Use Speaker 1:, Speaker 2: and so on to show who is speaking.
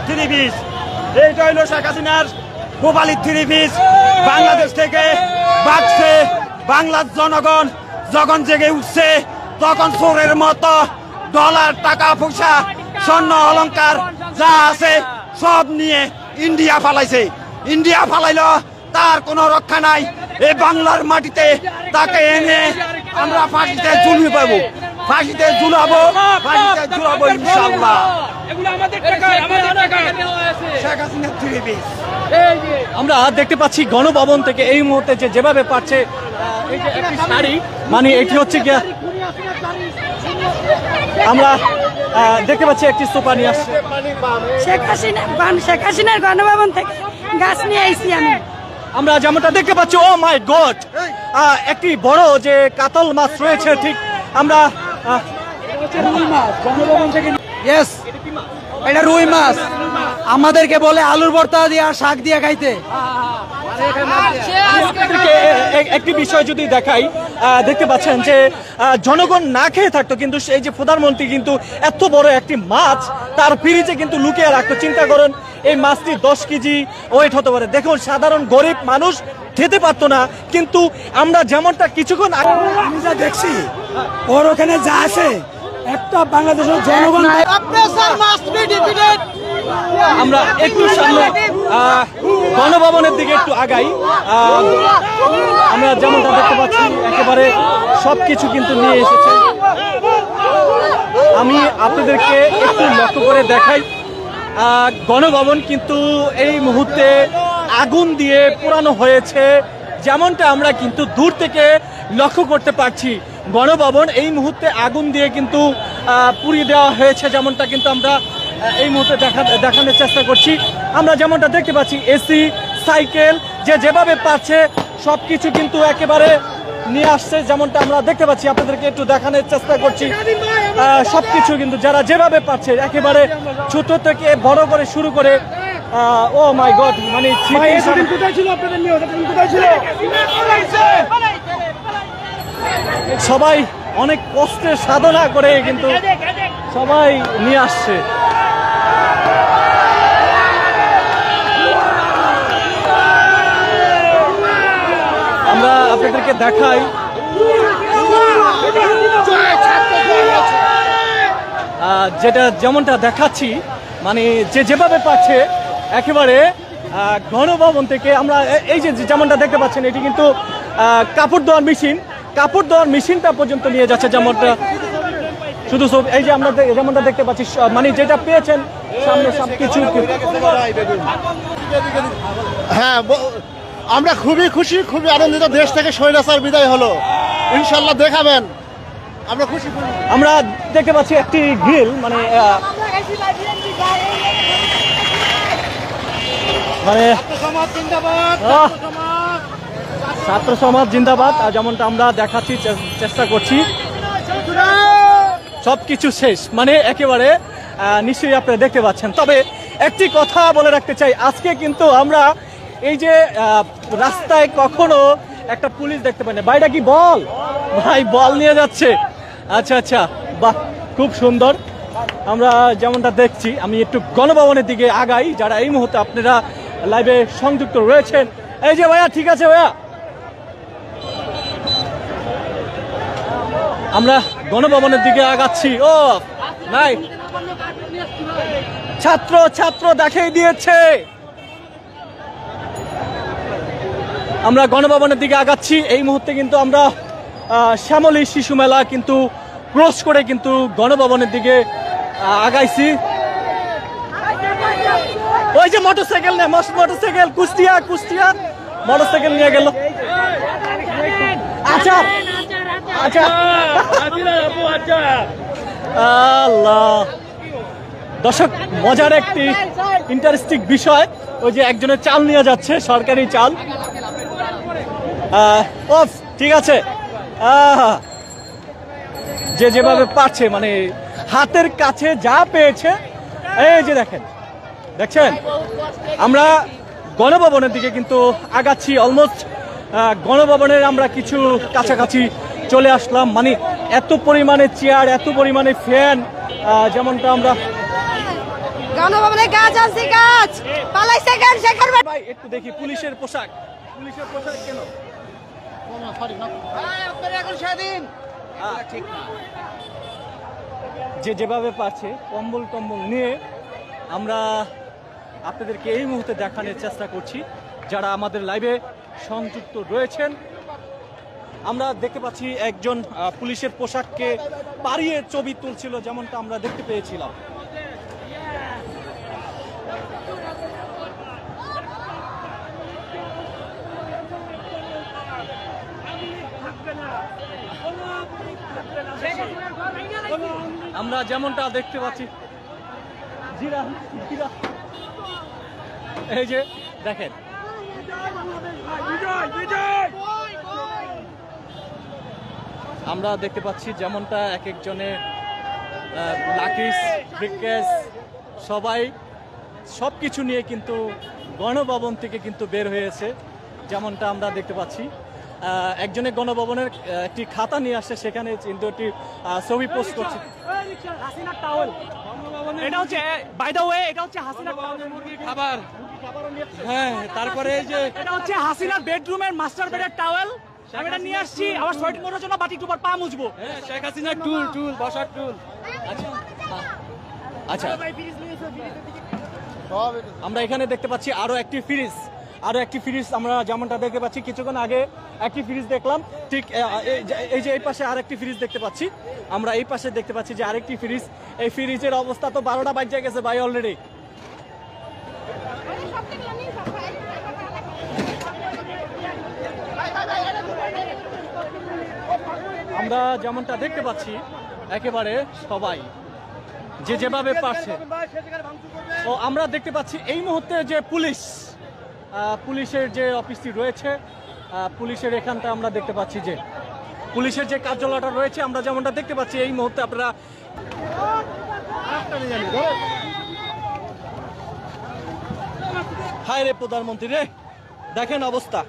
Speaker 1: Three piece, এইটা হইল শেখ হাসিনার গোপালীর থ্রি পিস। বাংলাদেশ থেকে বাঁচছে বাংলার জনগণ, যখন জেগে উঠছে তখন চোরের মতো ডলার, টাকা পয়সা, স্বর্ণ অলংকার যা আছে সব নিয়ে ইন্ডিয়া ফালাইছে। ইন্ডিয়া ফালাইল, তার কোনো রক্ষা নাই। এই বাংলার মাটিতে তাকে এনে আমরা ফাঁসিতে ঝুলিয়ে পাবো, ফাঁসিতে ঝুলাবো, ফাঁসিতে ঝুলাবো ইনশাআল্লাহ। শেখ হাসিনার থ্রি পিস।
Speaker 2: আমরা দেখতে পাচ্ছি গণভবন থেকে এই মুহূর্তে যেভাবে পাচ্ছে এই যে একটি শাড়ি, মানে এটি হচ্ছে গিয়া আমরা দেখতে পাচ্ছি একটি সোফা নিয়ে আসছে
Speaker 3: শেখ হাসিনার গণভবন থেকে গাছ নিয়ে আইছি আমি।
Speaker 2: আমরা যেমনটা দেখতে পাচ্ছি, ও মাই গড, একটি বড় যে কাতল মাছ রয়েছে, ঠিক আমরা গণভবন থেকে
Speaker 4: ইয়েস, এটা রুই মাছ। আমাদেরকে বলে আলুর ভর্তা দিয়ে আর শাক দিয়ে খাইতে।
Speaker 2: একটি বিষয় যদি দেখাই, দেখতে পাচ্ছেন যে জনগণ না খেয়ে থাকতো, কিন্তু এই যে প্রধানমন্ত্রী কিন্তু এত বড় একটি মাছ তার ফ্রিজে কিন্তু লুকিয়ে রাখতো। চিন্তা করেন, এই মাছটি 10 কেজি ওয়েট হতে পারে। দেখুন, সাধারণ গরিব মানুষ খেতে পারতো না, কিন্তু আমরা যেমনটা কিছুক্ষণ
Speaker 4: আমি যা দেখছি ওর ওখানে যা আছে একটা বাংলাদেশের জনগণ।
Speaker 2: আমরা একটু সামনে গণভবনের দিকে একটু আগাই। আমরা যেমনটা দেখতে পাচ্ছি একেবারে সবকিছু কিন্তু নিয়ে এসেছে। আমি আপনাদেরকে একটু লক্ষ্য করে দেখাই, গণভবন কিন্তু এই মুহূর্তে আগুন দিয়ে পোড়ানো হয়েছে, যেমনটা আমরা কিন্তু দূর থেকে লক্ষ্য করতে পারছি। গণভবন এই মুহূর্তে আগুন দিয়ে কিন্তু পুড়িয়ে দেওয়া হয়েছে, যেমনটা কিন্তু আমরা এই মুহূর্তে দেখানোর চেষ্টা করছি। আমরা যেমনটা দেখতে পাচ্ছি, এসি, সাইকেল, যেভাবে পাচ্ছে সবকিছু কিন্তু একেবারে নিয়ে আসছে, যেমনটা আমরা দেখতে পাচ্ছি। আপনাদেরকে একটু দেখানোর চেষ্টা করছি, সবকিছু কিন্তু যারা যেভাবে পাচ্ছে একেবারে ছোট থেকে বড় করে শুরু করে, ও মাই গড, মানে সবাই অনেক কষ্টের সাধনা করে কিন্তু সবাই নিয়ে আসছে। আমরা আপনাদেরকে দেখাই, যেমনটা দেখাচ্ছি, মানে যেভাবে পাচ্ছে একেবারে গণভবন থেকে আমরা এই যে যেমনটা দেখতে পাচ্ছেন, এটি কিন্তু কাপড় ধোয়ার মেশিন, কাপড় ধোয়ার মেশিনটা পর্যন্ত নিয়ে যাচ্ছে। যেমনটা শুধু সব এই যে আমরা যেমনটা দেখতে পাচ্ছি, মানে যেটা পেয়েছেন সামনে সবকিছু।
Speaker 5: হ্যাঁ, আমরা খুবই খুশি, খুবই আনন্দিত। দেশ থেকে স্বৈরাচার বিদায় হলো, ইনশাল্লাহ দেখাবেন, আমরা খুশি।
Speaker 2: আমরা দেখতে পাচ্ছি একটি গ্রিল, মানে ছাত্র সমাজ জিন্দাবাদ, যেমনটা আমরা দেখাচ্ছি, চেষ্টা করছি। সবকিছু শেষ, মানে একেবারে নিশ্চয়ই আপনারা দেখতে পাচ্ছেন। তবে একটি কথা বলে রাখতে চাই, আজকে কিন্তু আমরা এই যে রাস্তায় কখনো একটা পুলিশ দেখতে পাই না। ভাইটা কি বল? ভাই বল নিয়ে যাচ্ছে। আচ্ছা আচ্ছা, বাহ, খুব সুন্দর। আমরা যেমনটা দেখছি, আমি একটু গণভবনের দিকে আগাই, যারা এই মুহূর্তে আপনারা লাইভে সংযুক্ত রয়েছেন। এই যে ভাইয়া, ঠিক আছে ভাইয়া, আমরা গণভবনের দিকে আগাচ্ছি। ও নাই, ছাত্র দেখাই দিয়েছে। আমরা গণভবনের দিকে আগাচ্ছি। এই মুহূর্তে কিন্তু আমরা শ্যামলী শিশু মেলা কিন্তু ক্রস করে কিন্তু গণভবনের দিকে আগাইছি। ওই যে মোটরসাইকেল নেই, মোটরসাইকেল, কুষ্টিয়া মোটরসাইকেল নিয়ে গেল। আচ্ছা আচ্ছা, আল্লাহ, দর্শক, মজার একটি ইন্টারেস্টিং বিষয়, ওই যে একজনের চাল নিয়ে যাচ্ছে, সরকারি চাল। ঠিক আছে, যেভাবে পারছে, মানে হাতের কাছে যা পেয়েছে। এই যে দেখছেন, আমরা গণভবনের দিকে কিন্তু আগাচ্ছি। অলমোস্ট গণভবনের আমরা কিছু কাছাকাছি চলে আসলাম। মানে এত পরিমাণে চেয়ার, এত পরিমাণে ফ্যান, যেমনটা আমরা
Speaker 3: গণভবনে গাছ আছে, গাছ পালাইছে কেন শেখর ভাই?
Speaker 2: ভাই একটু দেখি পুলিশের পোশাক কেন? যে যেভাবে পারছে কম্বল টম্বল নিয়ে আমরা আপনাদেরকে এই মুহূর্তে দেখানোর চেষ্টা করছি। যারা আমাদের লাইভে সংযুক্ত রয়েছেন, আমরা দেখতে পাচ্ছি একজন পুলিশের পোশাককে পাড়িয়ে ছবি তুলছিল, যেমনটা আমরা দেখতে পেয়েছিলাম। আমরা যেমনটা দেখতে পাচ্ছি, এই যে দেখেন, আমরা দেখতে পাচ্ছি যেমনটা এক একজনের লাকিস ব্রিকেস সবাই সবকিছু নিয়ে কিন্তু গণভবন থেকে কিন্তু বের হয়েছে, যেমনটা আমরা দেখতে পাচ্ছি। একজনের গণভবনের একটি খাতা নিয়ে আসছে, সেখানে কিন্তু একটি ছবি পোস্ট করছে। হাসিনার টাওয়েল, এটা হচ্ছে বাই দ্য ওয়ে, এটা হচ্ছে হাসিনার খাবার। হ্যাঁ, তারপরে এই যে এটা হচ্ছে হাসিনার বেডরুমের মাস্টার বেডের টাওয়েল। আমি এটা নিয়ে আসছি আবার সোয়েটিং করার জন্য, বাটি টুপার পা মুছবো। শেখ হাসিনার টুল বসার টুল। আচ্ছা, আমরা এখানে দেখতে পাচ্ছি আরো একটি ফ্রিজ, আমরা যেমনটা দেখতে পাচ্ছি কিছুক্ষণ আগে একটি ফ্রিজ দেখলাম, ঠিক এই যে এই পাশে আরেকটি ফ্রিজ দেখতে পাচ্ছি। আমরা এই পাশে দেখতে পাচ্ছি যে আরেকটি ফ্রিজ। এই ফ্রিজের অবস্থা তো 12টা বাজে গেছে ভাই অলরেডি। আমরা যেমনটা দেখতে পাচ্ছি একেবারে সবাই যে যেভাবে পারছে। ও আমরা দেখতে পাচ্ছি এই মুহূর্তে যে পুলিশের যে অফিসটি রয়েছে, পুলিশের এখানটা আমরা দেখতে পাচ্ছি যে পুলিশের যে কার্যালয়টা রয়েছে, আমরা যেমনটা দেখতে পাচ্ছি এই মুহূর্তে আপনারা হায় রে প্রধানমন্ত্রী রে, দেখেন অবস্থা।